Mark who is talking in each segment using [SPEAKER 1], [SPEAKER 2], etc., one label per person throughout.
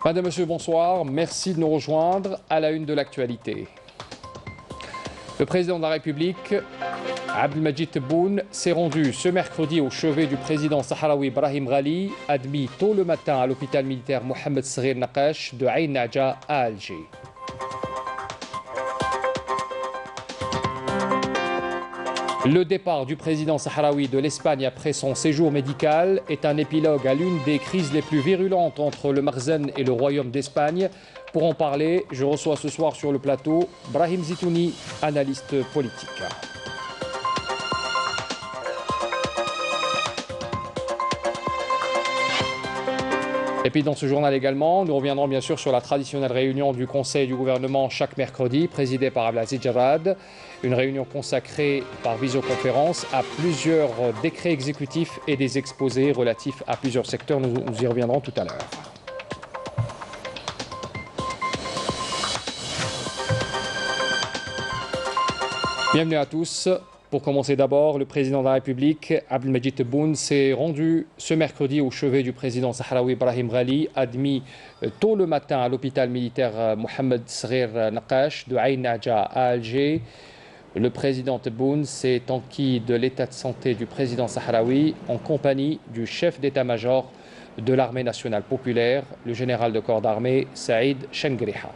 [SPEAKER 1] Madame, Monsieur, bonsoir. Merci de nous rejoindre à la une de l'actualité. Le président de la République, Abdelmadjid Tebboune, s'est rendu ce mercredi au chevet du président sahraoui Brahim Ghali, admis tôt le matin à l'hôpital militaire Mohamed Saghir Naqash de Ain Nadja à Alger. Le départ du président sahraoui de l'Espagne après son séjour médical est un épilogue à l'une des crises les plus virulentes entre le Makhzen et le Royaume d'Espagne. Pour en parler, je reçois ce soir sur le plateau Brahim Zitouni, analyste politique. Et puis dans ce journal également, nous reviendrons bien sûr sur la traditionnelle réunion du Conseil du gouvernement chaque mercredi, présidée par Abdelaziz Jarrad. Une réunion consacrée par visioconférence à plusieurs décrets exécutifs et des exposés relatifs à plusieurs secteurs. Nous y reviendrons tout à l'heure. Bienvenue à tous. Pour commencer d'abord, le président de la République, Abdelmadjid Tebboune, s'est rendu ce mercredi au chevet du président sahraoui Brahim Ghali, admis tôt le matin à l'hôpital militaire Mohamed Saghir Naqash de Ain Nadja à Alger. Le président Tebboune s'est enquis de l'état de santé du président sahraoui en compagnie du chef d'état-major de l'armée nationale populaire, le général de corps d'armée Saïd Chengriha.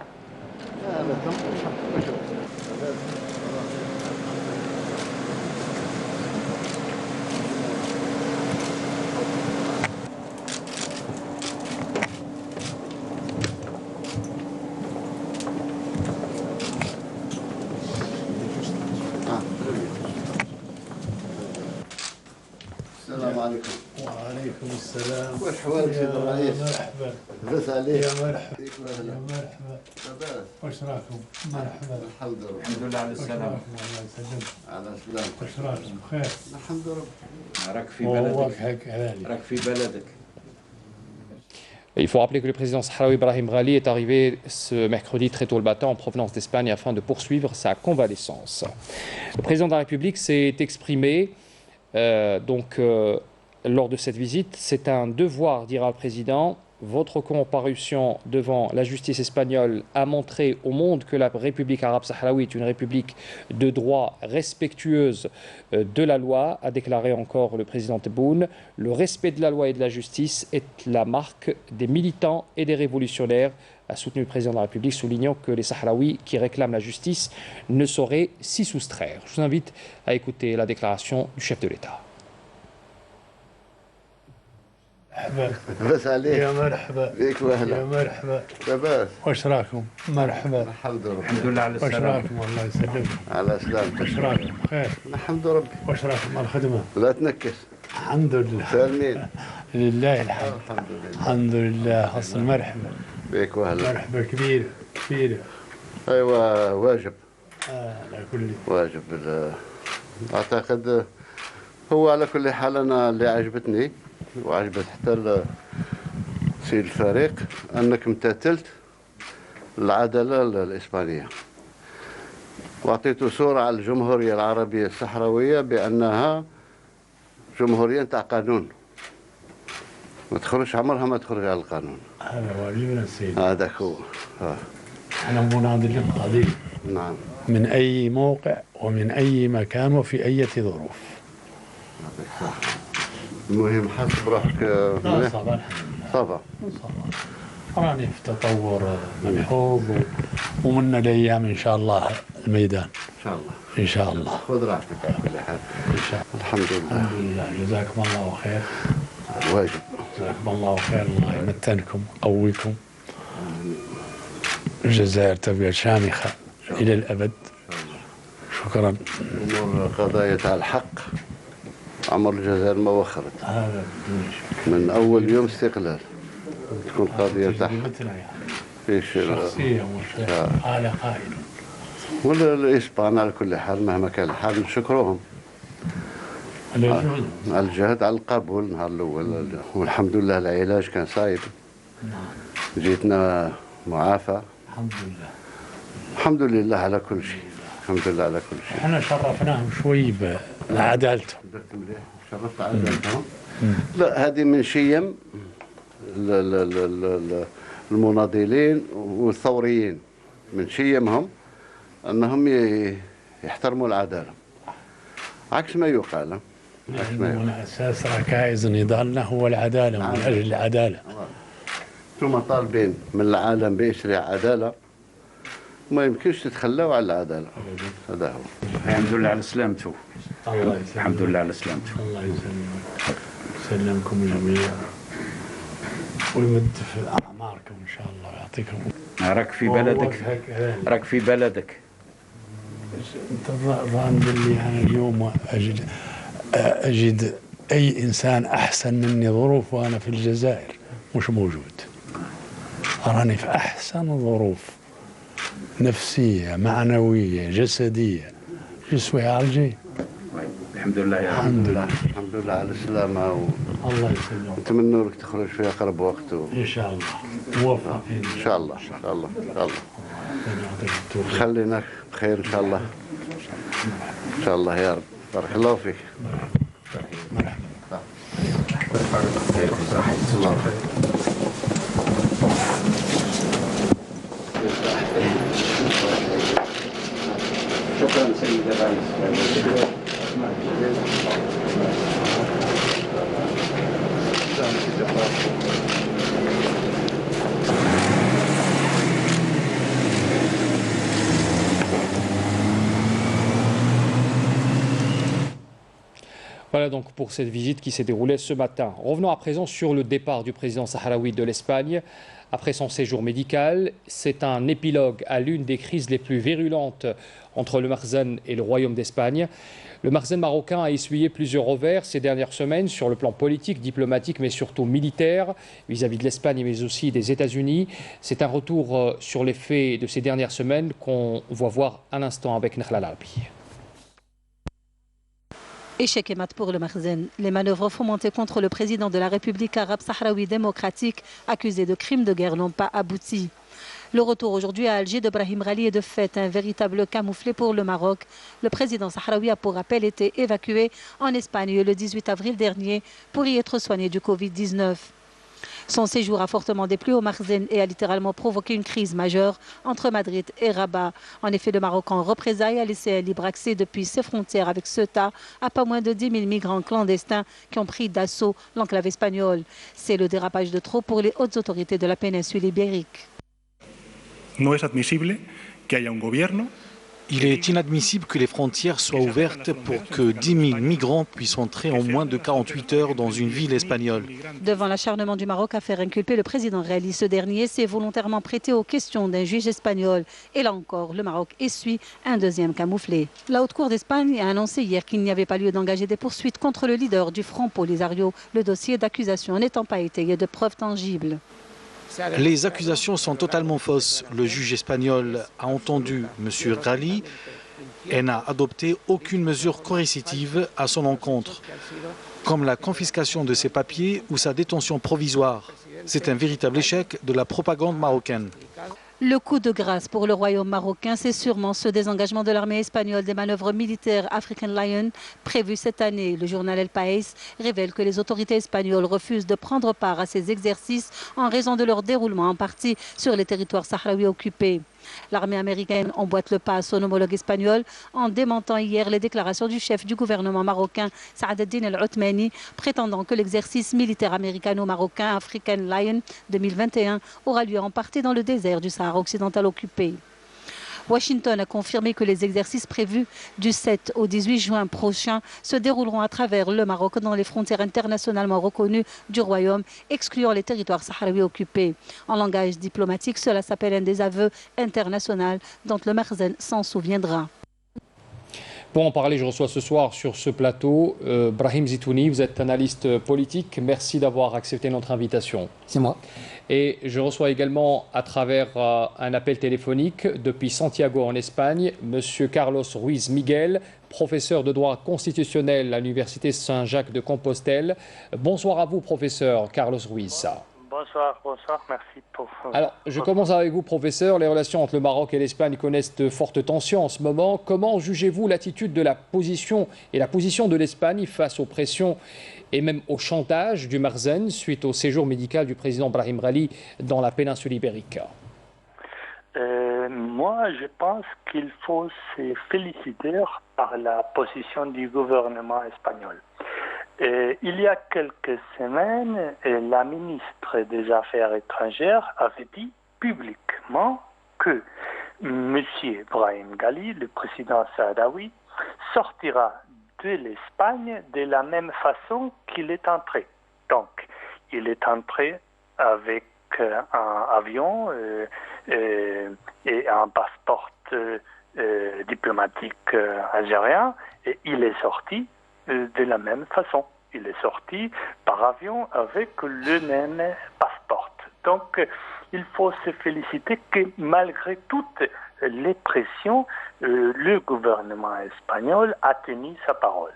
[SPEAKER 2] وعليكم السلام.
[SPEAKER 3] والحوال سيد الرئيس.
[SPEAKER 2] مرحبا.
[SPEAKER 3] لبس عليك.
[SPEAKER 2] يا مرحبا.
[SPEAKER 3] يا
[SPEAKER 2] مرحبا.
[SPEAKER 3] لاباس.
[SPEAKER 2] واش راكم؟ مرحبا.
[SPEAKER 3] الحمد لله.
[SPEAKER 4] الحمد لله على السلامة.
[SPEAKER 2] الله يسلمك.
[SPEAKER 3] على السلامة.
[SPEAKER 2] واش راكم؟ بخير.
[SPEAKER 3] الحمد لله.
[SPEAKER 4] راك في
[SPEAKER 2] وهو
[SPEAKER 4] بلدك.
[SPEAKER 2] هيك هذه.
[SPEAKER 4] راك في بلدك.
[SPEAKER 1] Il faut rappeler que le président sahraoui Brahim Ghali est arrivé ce mercredi très tôt le matin en provenance d'Espagne afin de poursuivre sa convalescence. Le président de la République s'est exprimé lors de cette visite. C'est un devoir, dira le président. Votre comparution devant la justice espagnole a montré au monde que la République arabe sahraoui est une république de droit respectueuse de la loi, a déclaré encore le président Tebboune. Le respect de la loi et de la justice est la marque des militants et des révolutionnaires, a soutenu le président de la République, soulignant que les Sahraouis qui réclament la justice ne sauraient s'y soustraire. Je vous invite à écouter la déclaration du chef de l'État.
[SPEAKER 3] لبس عليك.
[SPEAKER 2] يا مرحبا.
[SPEAKER 3] بيك
[SPEAKER 2] يا
[SPEAKER 3] واهلا.
[SPEAKER 2] مرحبا.
[SPEAKER 3] لاباس.
[SPEAKER 2] واش راكم؟ مرحبا.
[SPEAKER 3] الحمد لله.
[SPEAKER 4] الحمد لله على
[SPEAKER 2] واش
[SPEAKER 4] السلامة.
[SPEAKER 2] راكم؟ الله يسلمك.
[SPEAKER 3] على سلامتك.
[SPEAKER 2] واش راكم؟ بخير.
[SPEAKER 3] الحمد لله.
[SPEAKER 2] واش راكم على الخدمة؟
[SPEAKER 3] لا تنكس.
[SPEAKER 2] الحمد لله.
[SPEAKER 3] سالمين.
[SPEAKER 2] لله الحمد.
[SPEAKER 3] الحمد لله.
[SPEAKER 2] الحمد لله. أصل مرحبا.
[SPEAKER 3] بيك واهلا.
[SPEAKER 2] مرحبا كبير كبير.
[SPEAKER 3] ايوه واجب.
[SPEAKER 2] على كل.
[SPEAKER 3] واجب اعتقد هو على كل حال انا اللي عجبتني وعجبت حتى سيد الفريق انك امتثلت العداله الاسبانيه واعطيتوا صوره على الجمهوريه العربيه الصحراويه بانها جمهوريه تاع قانون ما تخرج عمرها ما تخرج على القانون.
[SPEAKER 2] هذا واجبنا السيد.
[SPEAKER 3] هذاك هو.
[SPEAKER 2] احنا مناضلين قضية
[SPEAKER 3] نعم.
[SPEAKER 2] من أي موقع ومن أي مكان وفي أي ظروف.
[SPEAKER 3] يعطيك الصحة. المهم حسب روحك
[SPEAKER 2] لا صباح.
[SPEAKER 3] صبا.
[SPEAKER 2] راني في تطور ملحوظ ومن الأيام إن شاء الله الميدان.
[SPEAKER 3] ان شاء الله.
[SPEAKER 2] إن شاء الله.
[SPEAKER 3] خذ راحتك على كل حال.
[SPEAKER 2] إن شاء الله.
[SPEAKER 3] الحمد لله.
[SPEAKER 2] الحمد لله. جزاكم الله خير.
[SPEAKER 3] واجب.
[SPEAKER 2] جزاكم الله خير. الله يمتنكم قويكم. الجزائر تبقى شامخة إلى الأبد. شكرا.
[SPEAKER 3] امور قضايا تاع الحق عمر الجزائر ما وخرت
[SPEAKER 2] هذا
[SPEAKER 3] من اول يوم استقلال تكون قضيه تاع
[SPEAKER 2] تجربتنا يعني
[SPEAKER 3] فيش
[SPEAKER 2] شخصية مش حالة قائلة.
[SPEAKER 3] ولا الاسبان على كل حال مهما كان الحال نشكروهم
[SPEAKER 2] الجهد.
[SPEAKER 3] على الجهد على القبول النهار الاول والحمد لله العلاج كان صايب. جيتنا معافى.
[SPEAKER 2] الحمد لله.
[SPEAKER 3] الحمد لله على كل شيء. الحمد لله على كل شيء.
[SPEAKER 2] احنا شرفناهم شوي بعدالتهم.
[SPEAKER 3] درت مليح شرفت عدالتهم. لا هذه من شيم المناضلين والثوريين من شيمهم أنهم يحترموا العدالة عكس ما يقال.
[SPEAKER 2] من أساس ركائز نضالنا هو العدالة ومن أجل العدالة.
[SPEAKER 3] ثم طالبين من العالم بإشراع عدالة ما يمكنش تتخلوا على العدالة. هذا هو.
[SPEAKER 4] الحمد لله على سلامته.
[SPEAKER 2] الله يسلمك.
[SPEAKER 4] الحمد لله على سلامته.
[SPEAKER 2] الله يسلمك. يسلمكم جميعا ويمد في أعماركم إن شاء الله ويعطيكم.
[SPEAKER 4] راك في بلدك. راك في بلدك.
[SPEAKER 2] أنت ظان باللي أنا اليوم أجد أي إنسان أحسن مني ظروف وأنا في الجزائر مش موجود. أراني في أحسن ظروف نفسية معنوية جسدية. جسوي عالجي.
[SPEAKER 4] الحمد لله يا رب.
[SPEAKER 2] الحمد لله.
[SPEAKER 3] الحمد لله على السلامة.
[SPEAKER 2] الله يسلمك.
[SPEAKER 3] نتمنى لك تخرج في أقرب وقت.
[SPEAKER 2] إن شاء الله. موفقين.
[SPEAKER 3] إن شاء الله. إن شاء الله. إن شاء الله. خلينا بخير إن شاء الله. إن شاء الله يا رب. بارك الله فيك.
[SPEAKER 2] مرحبا.
[SPEAKER 4] شكرا سيد الرئيس.
[SPEAKER 1] Voilà donc pour cette visite qui s'est déroulée ce matin. Revenons à présent sur le départ du président sahraoui de l'Espagne. Après son séjour médical, c'est un épilogue à l'une des crises les plus virulentes entre le Makhzen et le Royaume d'Espagne. Le Makhzen marocain a essuyé plusieurs revers ces dernières semaines sur le plan politique, diplomatique, mais surtout militaire, vis-à-vis de l'Espagne, mais aussi des États-Unis. C'est un retour sur les faits de ces dernières semaines qu'on va voir à l'instant avec Nakhla Larbi.
[SPEAKER 5] Échec et mat pour le Makhzen. Les manœuvres fomentées contre le président de la République arabe sahraoui démocratique, accusé de crimes de guerre, n'ont pas abouti. Le retour aujourd'hui à Alger de Brahim Rali est de fait un véritable camouflet pour le Maroc. Le président sahraoui a pour rappel été évacué en Espagne le 18 avril dernier pour y être soigné du Covid-19. Son séjour a fortement déplu au Makhzen et a littéralement provoqué une crise majeure entre Madrid et Rabat. En effet, le Maroc en représailles a laissé un libre accès depuis ses frontières avec Ceuta à pas moins de 10 000 migrants clandestins qui ont pris d'assaut l'enclave espagnole. C'est le dérapage de trop pour les hautes autorités de la péninsule ibérique.
[SPEAKER 6] No es admisible que haya un gobierno.
[SPEAKER 7] Il est inadmissible que les frontières soient ouvertes pour que 10 000 migrants puissent entrer en moins de 48 heures dans une ville espagnole.
[SPEAKER 5] Devant l'acharnement du Maroc à faire inculper le président Rali, ce dernier s'est volontairement prêté aux questions d'un juge espagnol. Et là encore, le Maroc essuie un deuxième camouflet. La Haute Cour d'Espagne a annoncé hier qu'il n'y avait pas lieu d'engager des poursuites contre le leader du Front Polisario, le dossier d'accusation n'étant pas étayé de preuves tangibles.
[SPEAKER 7] Les accusations sont totalement fausses. Le juge espagnol a entendu M. Rali et n'a adopté aucune mesure coercitive à son encontre, comme la confiscation de ses papiers ou sa détention provisoire. C'est un véritable échec de la propagande marocaine.
[SPEAKER 5] Le coup de grâce pour le royaume marocain, c'est sûrement ce désengagement de l'armée espagnole des manœuvres militaires African Lion prévues cette année. Le journal El País révèle que les autorités espagnoles refusent de prendre part à ces exercices en raison de leur déroulement en partie sur les territoires sahraouis occupés. L'armée américaine emboîte le pas à son homologue espagnol en démentant hier les déclarations du chef du gouvernement marocain Saad Eddine El Othmani, prétendant que l'exercice militaire américano-marocain African Lion 2021 aura lieu en partie dans le désert du Sahara occidental occupé. Washington a confirmé que les exercices prévus du 7 au 18 juin prochain se dérouleront à travers le Maroc dans les frontières internationalement reconnues du Royaume, excluant les territoires sahraouis occupés. En langage diplomatique, cela s'appelle un désaveu international dont le Makhzen s'en souviendra.
[SPEAKER 1] Pour en parler, je reçois ce soir sur ce plateau Brahim Zitouni, vous êtes analyste politique. Merci d'avoir accepté notre invitation.
[SPEAKER 8] C'est moi.
[SPEAKER 1] Et je reçois également à travers un appel téléphonique depuis Santiago en Espagne, Monsieur Carlos Ruiz Miguel, professeur de droit constitutionnel à l'Université Saint-Jacques de Compostelle. Bonsoir à vous, professeur Carlos Ruiz.
[SPEAKER 8] Bonsoir, merci pour...
[SPEAKER 1] Alors, je commence avec vous, professeur. Les relations entre le Maroc et l'Espagne connaissent de fortes tensions en ce moment. Comment jugez-vous l'attitude de la position de l'Espagne face aux pressions et même au chantage du Marzen suite au séjour médical du président Brahim Ghali dans la péninsule ibérique?
[SPEAKER 8] Moi, je pense qu'il faut se féliciter par la position du gouvernement espagnol. Il y a quelques semaines, la ministre des Affaires étrangères avait dit publiquement que M. Brahim Ghali, le président sahraoui, sortira de l'Espagne de la même façon qu'il est entré. Donc, il est entré avec un avion et un passeport diplomatique algérien, et il est sorti de la même façon. Il est sorti par avion avec le même passeport. Donc, il faut se féliciter que malgré toutes les pressions, le gouvernement espagnol a tenu sa parole.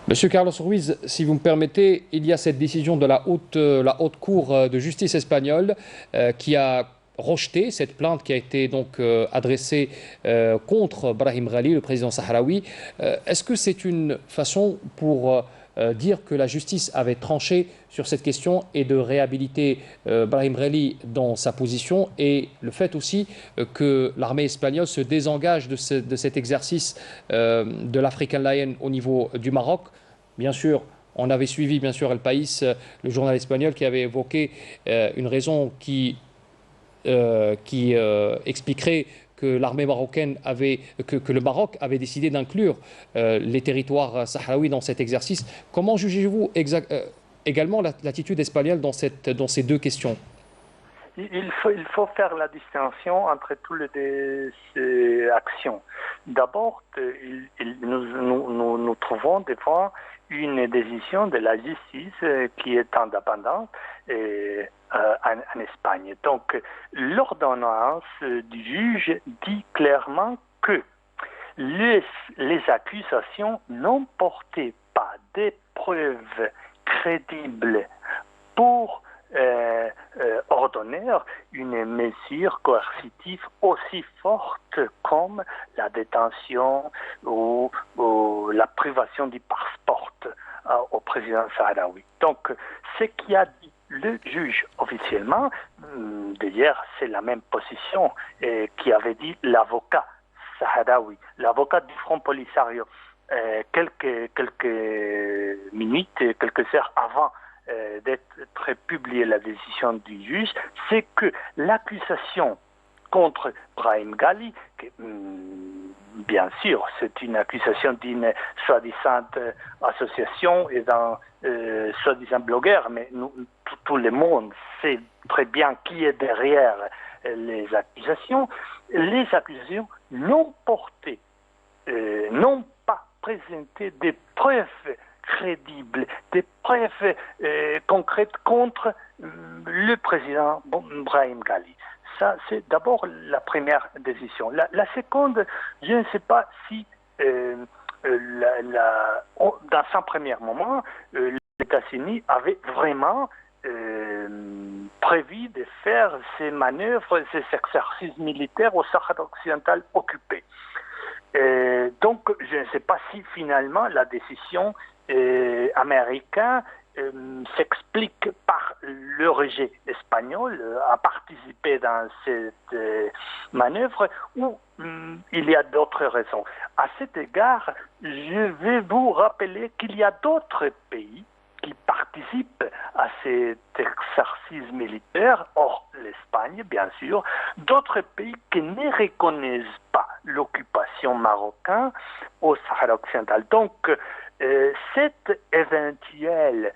[SPEAKER 1] Monsieur Carlos Ruiz, si vous me permettez, il y a cette décision de la haute cour de justice espagnole qui a rejeté cette plainte qui a été donc adressée contre Brahim Ghali, le président sahraoui. Est-ce que c'est une façon pour dire que la justice avait tranché sur cette question et de réhabiliter Brahim Ghali dans sa position, et le fait aussi que l'armée espagnole se désengage de cet exercice de l'African Lion au niveau du Maroc? Bien sûr, on avait suivi bien sûr El País, le journal espagnol, qui avait évoqué une raison qui expliquerait que l'armée marocaine que le Maroc avait décidé d'inclure les territoires sahraouis dans cet exercice. Comment jugez-vous également l'attitude espagnole dans ces deux questions?
[SPEAKER 8] Il faut faire la distinction entre toutes ces actions. D'abord, nous trouvons devant une décision de la justice qui est indépendante en Espagne. Donc, l'ordonnance du juge dit clairement que les accusations n'ont porté pas des preuves crédibles pour ordonner une mesure coercitive aussi forte comme la détention ou la privation du passeport au président sahraoui. Donc, ce qui a dit le juge officiellement, d'ailleurs c'est la même position qui avait dit l'avocat sahraoui, l'avocat du Front Polisario, quelques minutes, quelques heures avant d'être publiée la décision du juge, c'est que l'accusation contre Brahim Ghali, bien sûr, c'est une accusation d'une soi-disant association et d'un soi-disant blogueur, mais tout le monde sait très bien qui est derrière les accusations. Les accusations n'ont porté, n'ont pas présenté des preuves crédibles, des preuves concrètes contre le président Brahim Ghali. Ça, c'est d'abord la première décision. La seconde, je ne sais pas si, dans un premier moment, les États-Unis avaient vraiment prévu de faire ces manœuvres, ces exercices militaires au Sahara occidental occupé. Donc, je ne sais pas si finalement la décision américaine s'explique par le rejet espagnol à participer dans cette manœuvre, ou il y a d'autres raisons. À cet égard, je vais vous rappeler qu'il y a d'autres pays qui participent à cet exercice militaire, hors l'Espagne bien sûr, d'autres pays qui ne reconnaissent pas l'occupation marocaine au Sahara occidental. Donc, cette éventuelle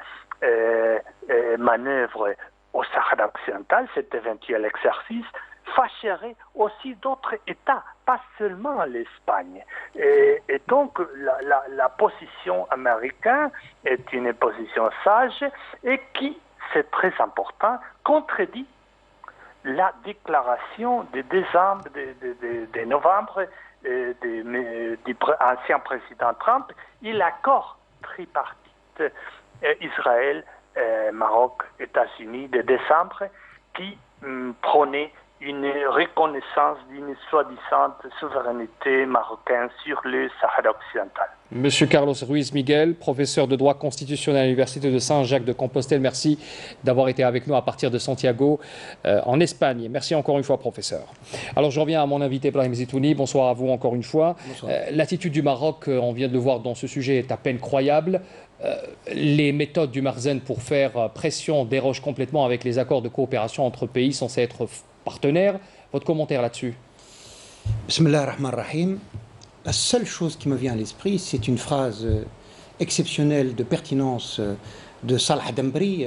[SPEAKER 8] manœuvre au Sahara occidental, cet éventuel exercice, fâcherait aussi d'autres États, pas seulement l'Espagne. Et donc, la position américaine est une position sage et qui, c'est très important, contredit la déclaration de décembre, de novembre du ancien président Trump et l'accord tripartite Israël, Maroc, États-Unis de décembre qui prônait une reconnaissance d'une soi-disant souveraineté marocaine sur le Sahara occidental.
[SPEAKER 1] Monsieur Carlos Ruiz Miguel, professeur de droit constitutionnel à l'Université de Saint-Jacques-de-Compostelle, merci d'avoir été avec nous à partir de Santiago, en Espagne. Merci encore une fois, professeur. Alors, je reviens à mon invité, Brahim Zitouni. Bonsoir à vous encore une fois. L'attitude du Maroc, on vient de le voir dans ce sujet, est à peine croyable. Les méthodes du Marzen pour faire pression dérogent complètement avec les accords de coopération entre pays censés être partenaires. Votre commentaire là-dessus?
[SPEAKER 9] Bismillah ar-Rahman ar-Rahim. La seule chose qui me vient à l'esprit, c'est une phrase exceptionnelle de pertinence de Salah Dembri,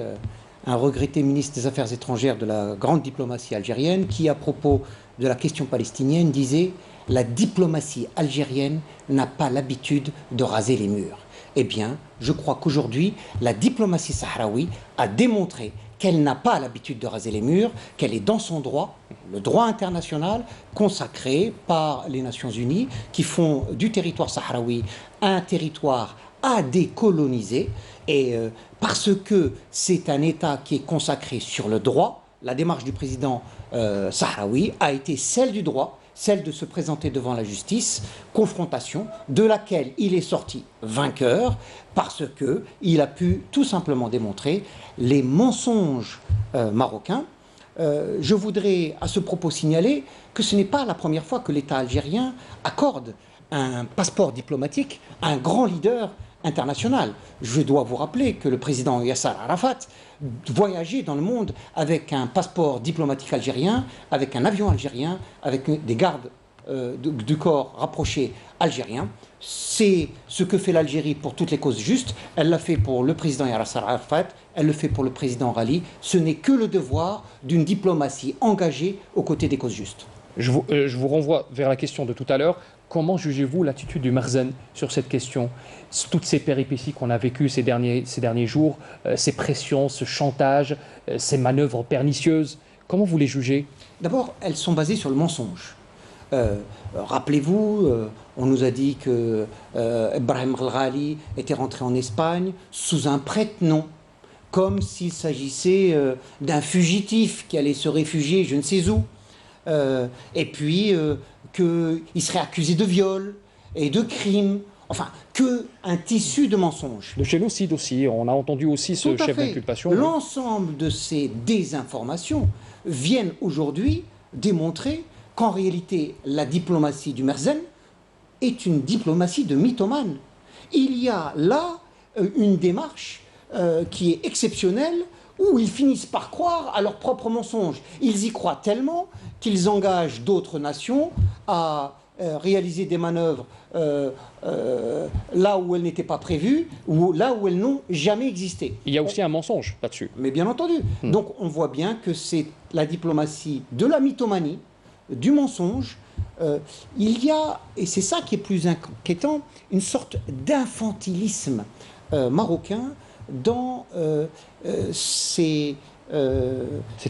[SPEAKER 9] un regretté ministre des Affaires étrangères de la grande diplomatie algérienne, qui, à propos de la question palestinienne, disait « La diplomatie algérienne n'a pas l'habitude de raser les murs ». Eh bien, je crois qu'aujourd'hui, la diplomatie sahraoui a démontré qu'elle n'a pas l'habitude de raser les murs, qu'elle est dans son droit, le droit international consacré par les Nations Unies, qui font du territoire sahraoui un territoire à décoloniser. Et parce que c'est un État qui est consacré sur le droit, la démarche du président sahraoui a été celle du droit, celle de se présenter devant la justice, confrontation de laquelle il est sorti vainqueur parce qu'il a pu tout simplement démontrer les mensonges marocains. Je voudrais à ce propos signaler que ce n'est pas la première fois que l'État algérien accorde un passeport diplomatique à un grand leader international. Je dois vous rappeler que le président Yasser Arafat voyageait dans le monde avec un passeport diplomatique algérien, avec un avion algérien, avec des gardes du corps rapprochés algériens. C'est ce que fait l'Algérie pour toutes les causes justes. Elle l'a fait pour le président Yasser Arafat, elle le fait pour le président Rali. Ce n'est que le devoir d'une diplomatie engagée aux côtés des causes justes.
[SPEAKER 1] Je vous renvoie vers la question de tout à l'heure. Comment jugez-vous l'attitude du Marzen sur cette question? Toutes ces péripéties qu'on a vécues ces derniers jours, ces pressions, ce chantage, ces manœuvres pernicieuses, comment vous les jugez?
[SPEAKER 9] D'abord, elles sont basées sur le mensonge. Rappelez-vous, on nous a dit que Ibrahim Ghali était rentré en Espagne sous un prête-nom, comme s'il s'agissait d'un fugitif qui allait se réfugier je ne sais où. Et puis qu'il serait accusé de viol et de crime, enfin, qu'un tissu de mensonges.
[SPEAKER 1] De génocide aussi, on a entendu aussi ce chef d'inculpation.
[SPEAKER 9] L'ensemble de ces désinformations viennent aujourd'hui démontrer qu'en réalité, la diplomatie du Marzen est une diplomatie de mythomane. Il y a là une démarche qui est exceptionnelle, où ils finissent par croire à leurs propres mensonges. Ils y croient tellement qu'ils engagent d'autres nations à réaliser des manœuvres là où elles n'étaient pas prévues, ou là où elles n'ont jamais existé.
[SPEAKER 1] Il y a aussi un mensonge là-dessus.
[SPEAKER 9] Mais bien entendu. Donc on voit bien que c'est la diplomatie de la mythomanie, du mensonge. Il y a, et c'est ça qui est plus inquiétant, une sorte d'infantilisme marocain dans ces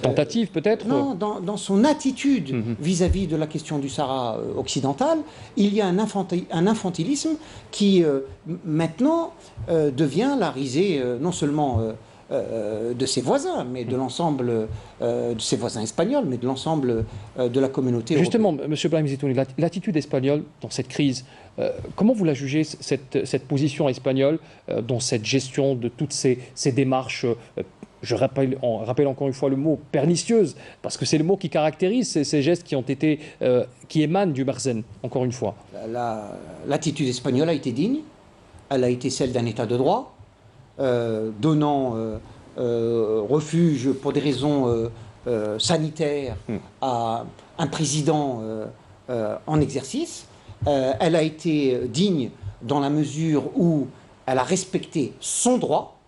[SPEAKER 1] tentatives peut-être?
[SPEAKER 9] Non, dans son attitude vis-à-vis de la question du Sahara occidental, il y a un infantilisme qui maintenant devient la risée non seulement de ses voisins, mais de l'ensemble de ses voisins espagnols, mais de l'ensemble de la communauté
[SPEAKER 1] Justement,
[SPEAKER 9] européenne.
[SPEAKER 1] M. Brahim Zitouni, l'attitude espagnole dans cette crise, comment vous la jugez, cette position espagnole dans cette gestion de toutes ces démarches je rappelle encore une fois le mot pernicieuse, parce que c'est le mot qui caractérise ces gestes qui ont été, qui émanent du Marzen, encore une fois.
[SPEAKER 9] L'attitude espagnole a été digne, elle a été celle d'un État de droit, donnant refuge pour des raisons sanitaires à un président en exercice. Elle a été digne dans la mesure où elle a respecté son droit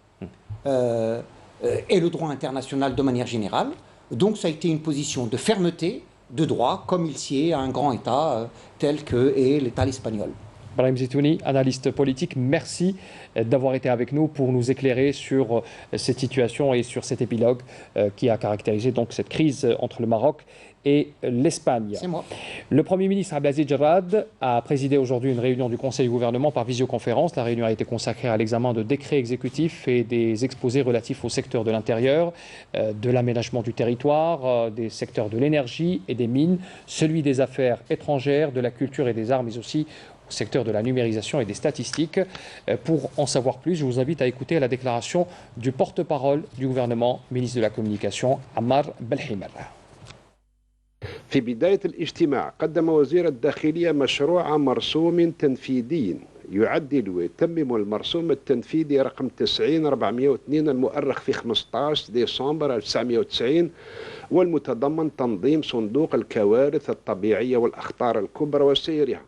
[SPEAKER 9] et le droit international de manière générale. Donc ça a été une position de fermeté, de droit, comme il sied à un grand État tel que est l'État espagnol.
[SPEAKER 1] Brahim Zitouni, analyste politique, merci d'avoir été avec nous pour nous éclairer sur cette situation et sur cet épilogue qui a caractérisé donc cette crise entre le Maroc et l'Espagne.
[SPEAKER 9] C'est moi.
[SPEAKER 1] Le Premier ministre Abdelaziz Jarrad a présidé aujourd'hui une réunion du Conseil du gouvernement par visioconférence. La réunion a été consacrée à l'examen de décrets exécutifs et des exposés relatifs au secteur de l'intérieur, de l'aménagement du territoire, des secteurs de l'énergie et des mines, celui des affaires étrangères, de la culture et des arts, mais aussi au secteur de la numérisation et des statistiques. Pour en savoir plus, je vous invite à écouter la déclaration du porte-parole du gouvernement, ministre de la Communication, Ammar Belhimer.
[SPEAKER 10] في بداية الاجتماع قدم وزير الداخلية مشروع مرسوم تنفيذي يعدل ويتمم المرسوم التنفيذي رقم 90402 المؤرخ في 15 ديسمبر 1990 والمتضمن تنظيم صندوق الكوارث الطبيعية والأخطار الكبرى وسيرها،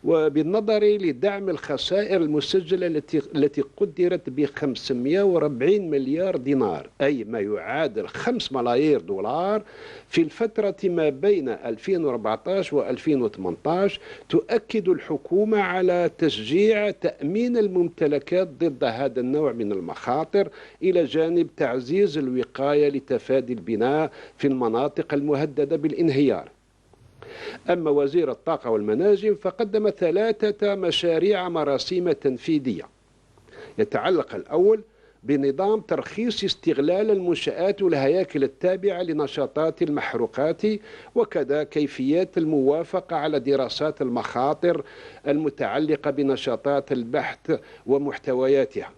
[SPEAKER 10] وبالنظر لدعم الخسائر المسجلة التي قدرت ب 540 مليار دينار، أي ما يعادل 5 ملايير دولار في الفترة ما بين 2014 و 2018. تؤكد الحكومة على تشجيع تأمين الممتلكات ضد هذا النوع من المخاطر، إلى جانب تعزيز الوقاية لتفادي البناء في المناطق المهددة بالانهيار. أما وزير الطاقة والمناجم فقدم 3 مشاريع مراسيم تنفيذية. يتعلق الأول بنظام ترخيص استغلال المنشآت والهياكل التابعة لنشاطات المحروقات، وكذا كيفيات الموافقة على دراسات المخاطر المتعلقة بنشاطات البحث ومحتوياتها.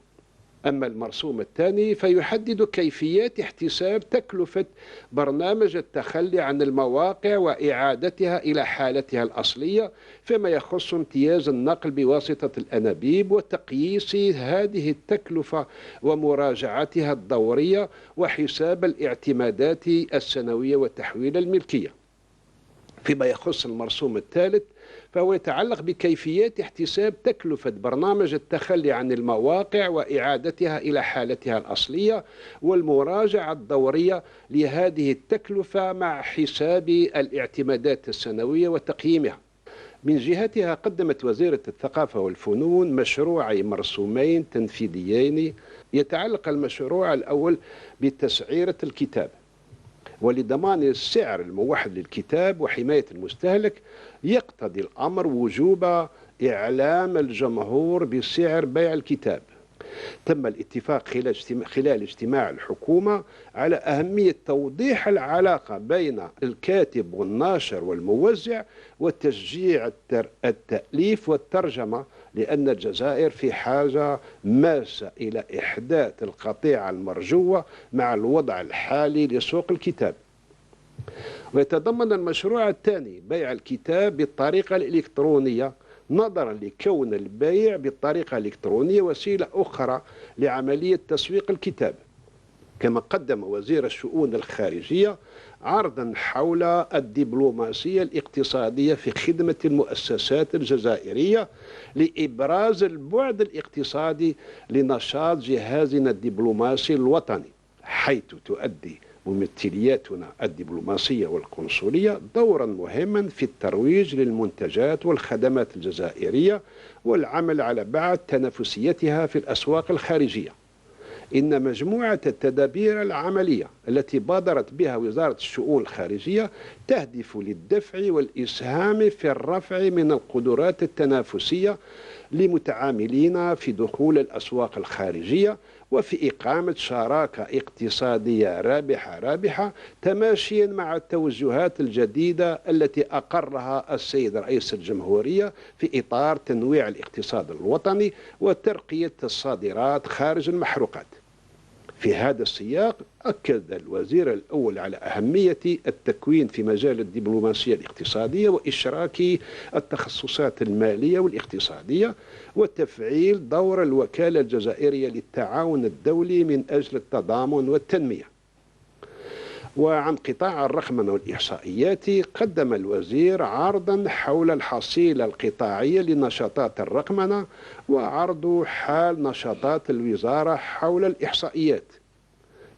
[SPEAKER 10] أما المرسوم الثاني فيحدد كيفيات احتساب تكلفة برنامج التخلي عن المواقع وإعادتها إلى حالتها الأصلية فيما يخص امتياز النقل بواسطة الأنابيب، وتقييس هذه التكلفة ومراجعتها الدورية، وحساب الاعتمادات السنوية وتحويل الملكية. فيما يخص المرسوم الثالث فهو يتعلق بكيفيات احتساب تكلفة برنامج التخلي عن المواقع وإعادتها إلى حالتها الأصلية، والمراجعة الدورية لهذه التكلفة مع حساب الاعتمادات السنوية وتقييمها. من جهتها قدمت وزيرة الثقافة والفنون مشروعي مرسومين تنفيذيين. يتعلق المشروع الأول بتسعيرة الكتاب، ولضمان السعر الموحد للكتاب وحماية المستهلك يقتضي الأمر وجوب إعلام الجمهور بسعر بيع الكتاب. تم الاتفاق خلال اجتماع الحكومة على أهمية توضيح العلاقة بين الكاتب والناشر والموزع وتشجيع التأليف والترجمة، لأن الجزائر في حاجة ماسة إلى إحداث القطيعة المرجوة مع الوضع الحالي لسوق الكتاب. ويتضمن المشروع الثاني بيع الكتاب بالطريقة الإلكترونية، نظرا لكون البيع بالطريقة الإلكترونية وسيلة أخرى لعملية تسويق الكتاب. كما قدم وزير الشؤون الخارجية عرضا حول الدبلوماسية الاقتصادية في خدمة المؤسسات الجزائرية لإبراز البعد الاقتصادي لنشاط جهازنا الدبلوماسي الوطني، حيث تؤدي ممثلياتنا الدبلوماسية والقنصلية دورا مهما في الترويج للمنتجات والخدمات الجزائرية والعمل على بعد تنافسيتها في الأسواق الخارجية. إن مجموعة التدابير العملية التي بادرت بها وزارة الشؤون الخارجية تهدف للدفع والإسهام في الرفع من القدرات التنافسية لمتعاملين في دخول الأسواق الخارجية، وفي إقامة شراكة اقتصادية رابحة تماشيا مع التوجهات الجديدة التي أقرها السيد رئيس الجمهورية في إطار تنويع الاقتصاد الوطني وترقية الصادرات خارج المحروقات. في هذا السياق أكد الوزير الأول على أهمية التكوين في مجال الدبلوماسية الاقتصادية وإشراك التخصصات المالية والاقتصادية وتفعيل دور الوكالة الجزائرية للتعاون الدولي من أجل التضامن والتنمية. وعن قطاع الرقمنة والإحصائيات قدم الوزير عرضا حول الحصيلة القطاعية لنشاطات الرقمنة وعرض حال نشاطات الوزارة حول الإحصائيات.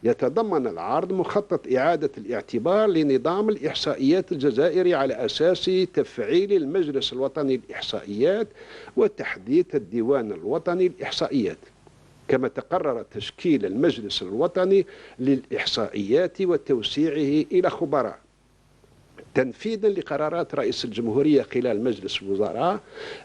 [SPEAKER 10] يتضمن العرض مخطط إعادة الاعتبار لنظام الإحصائيات الجزائري على أساس تفعيل المجلس الوطني للإحصائيات وتحديث الديوان الوطني للإحصائيات. كما تقرر تشكيل المجلس الوطني للإحصائيات وتوسيعه إلى خبراء. تنفيذا لقرارات رئيس الجمهورية خلال مجلس الوزراء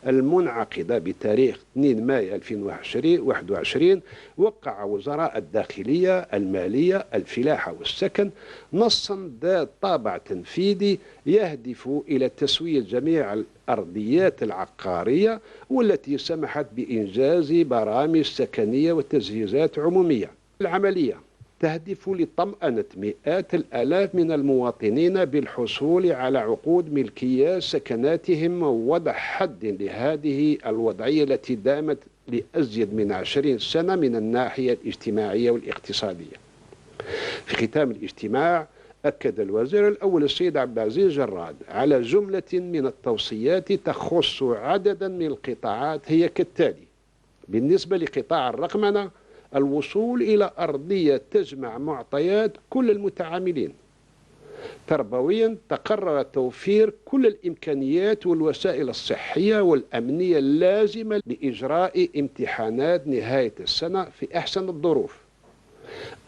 [SPEAKER 10] المنعقدة بتاريخ 2 مايو 2021 وقع وزراء الداخلية المالية الفلاحة والسكن نصا ذات طابع تنفيذي يهدف إلى تسوية جميع الأرضيات العقارية والتي سمحت بإنجاز برامج سكنية وتجهيزات عمومية. العملية تهدف لطمأنة مئات الآلاف من المواطنين بالحصول على عقود ملكية سكناتهم ووضع حد لهذه الوضعية التي دامت لأزيد من 20 سنة من الناحية الاجتماعية والاقتصادية. في ختام الاجتماع أكد الوزير الأول السيد عبد العزيز جراد على جملة من التوصيات تخص عددا من القطاعات هي كالتالي: بالنسبة لقطاع الرقمنة الوصول إلى أرضية تجمع معطيات كل المتعاملين. تربويا تقرر توفير كل الإمكانيات والوسائل الصحية والأمنية اللازمة لإجراء امتحانات نهاية السنة في أحسن الظروف.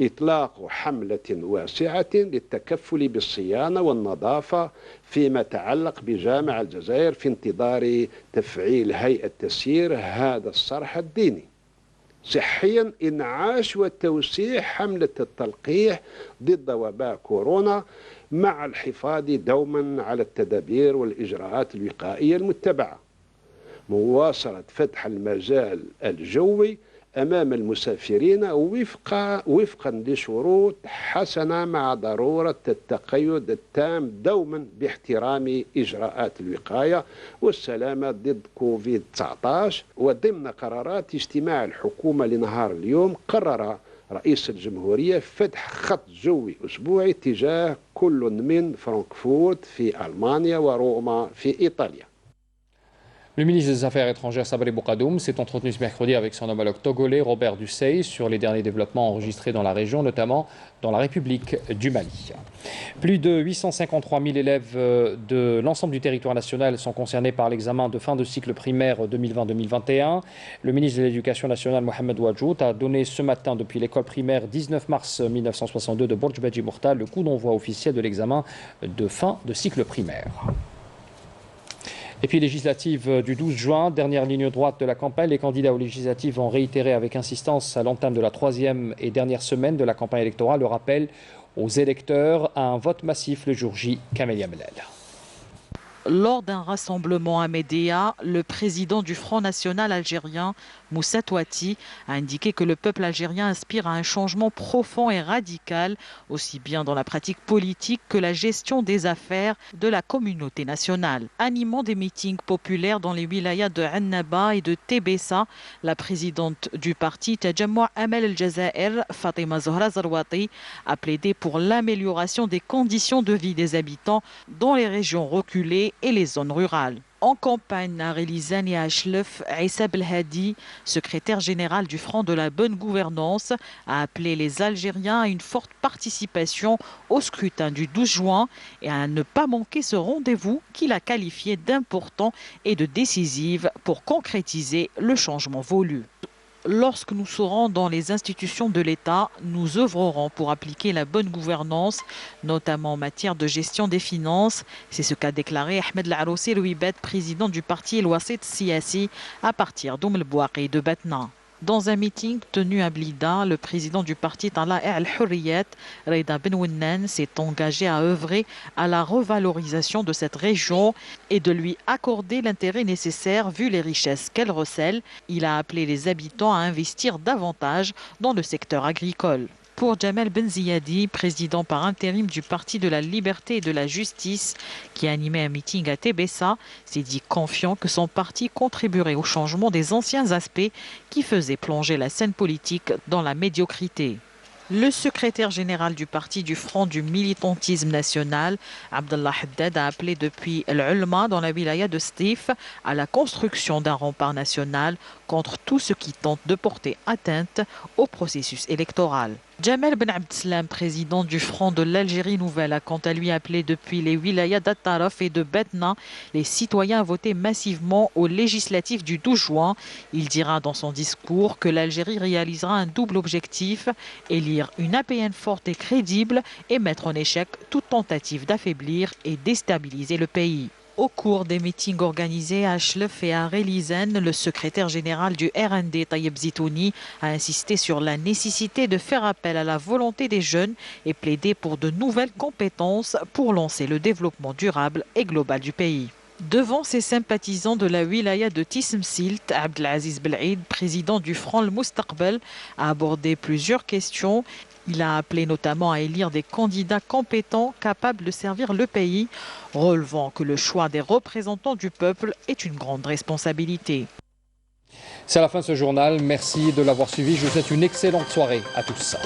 [SPEAKER 10] إطلاق حملة واسعة للتكفل بالصيانة والنظافة فيما يتعلق بجامع الجزائر في انتظار تفعيل هيئة تسيير هذا الصرح الديني. صحيا إنعاش وتوسيع حملة التلقيح ضد وباء كورونا مع الحفاظ دوما على التدابير والإجراءات الوقائية المتبعة. مواصلة فتح المجال الجوي أمام المسافرين وفقا لشروط حسنة مع ضرورة التقيد التام دوما باحترام إجراءات الوقاية والسلامة ضد كوفيد-19. وضمن قرارات اجتماع الحكومة لنهار اليوم قرر رئيس الجمهورية فتح خط جوي أسبوعي تجاه كل من فرانكفورت في ألمانيا وروما في إيطاليا.
[SPEAKER 1] Le ministre des Affaires étrangères Sabri Boukadoum s'est entretenu ce mercredi avec son homologue togolais Robert Dussey sur les derniers développements enregistrés dans la région, notamment dans la République du Mali. Plus de 853 000 élèves de l'ensemble du territoire national sont concernés par l'examen de fin de cycle primaire 2020-2021. Le ministre de l'Éducation nationale Mohamed Ouadjout a donné ce matin depuis l'école primaire 19 mars 1962 de Bourj Badji Mourtal le coup d'envoi officiel de l'examen de fin de cycle primaire. Et puis législative du 12 juin, dernière ligne droite de la campagne, les candidats aux législatives ont réitéré avec insistance à l'entame de la 3e et dernière semaine de la campagne électorale le rappel aux électeurs à un vote massif le jour J. Camélia Melel.
[SPEAKER 11] Lors d'un rassemblement à Médéa, le président du Front National algérien, Moussa Touati, a indiqué que le peuple algérien aspire à un changement profond et radical, aussi bien dans la pratique politique que la gestion des affaires de la communauté nationale. Animant des meetings populaires dans les wilayas de Annaba et de Tébessa, la présidente du parti Tajammoua Amal el-Jazair, Fatima Zohra Zarwati, a plaidé pour l'amélioration des conditions de vie des habitants dans les régions reculées et les zones rurales. En campagne à Relizane et à Achlef, Issa Belhadi, secrétaire général du Front de la Bonne Gouvernance, a appelé les Algériens à une forte participation au scrutin du 12 juin et à ne pas manquer ce rendez-vous qu'il a qualifié d'important et de décisif pour concrétiser le changement voulu. Lorsque nous serons dans les institutions de l'État, nous œuvrerons pour appliquer la bonne gouvernance, notamment en matière de gestion des finances. C'est ce qu'a déclaré Ahmed Laroussi Louibet, président du parti El Wassit Siassi, à partir d'Oum El Bouakhi de Batna. Dans un meeting tenu à Blida, le président du parti Tala'i al-Hurriyat, Reda Benounnen, s'est engagé à œuvrer à la revalorisation de cette région et de lui accorder l'intérêt nécessaire vu les richesses qu'elle recèle. Il a appelé les habitants à investir davantage dans le secteur agricole. Pour Jamel Benziyadi, président par intérim du Parti de la Liberté et de la Justice, qui a animé un meeting à Tébessa, s'est dit confiant que son parti contribuerait au changement des anciens aspects qui faisaient plonger la scène politique dans la médiocrité. Le secrétaire général du parti du Front du militantisme national, Abdallah Haddad, a appelé depuis l'Ulma dans la wilaya de Stif à la construction d'un rempart national contre tout ce qui tente de porter atteinte au processus électoral. Jamel Ben Abdeslam, président du Front de l'Algérie Nouvelle, a quant à lui appelé depuis les wilayas d'At-Taraf et de Batna les citoyens à voter massivement aux législatives du 12 juin. Il dira dans son discours que l'Algérie réalisera un double objectif, élire une APN forte et crédible et mettre en échec toute tentative d'affaiblir et déstabiliser le pays. Au cours des meetings organisés à Chlef et à Relisen, le secrétaire général du RND, Tayeb Zitouni, a insisté sur la nécessité de faire appel à la volonté des jeunes et plaidé pour de nouvelles compétences pour lancer le développement durable et global du pays. Devant ses sympathisants de la wilaya de Tismsilt, Abdelaziz Belaïd, président du Front Le Moustaqbel, a abordé plusieurs questions. Il a appelé notamment à élire des candidats compétents capables de servir le pays, relevant que le choix des représentants du peuple est une grande responsabilité.
[SPEAKER 1] C'est la fin de ce journal. Merci de l'avoir suivi. Je vous souhaite une excellente soirée à tous.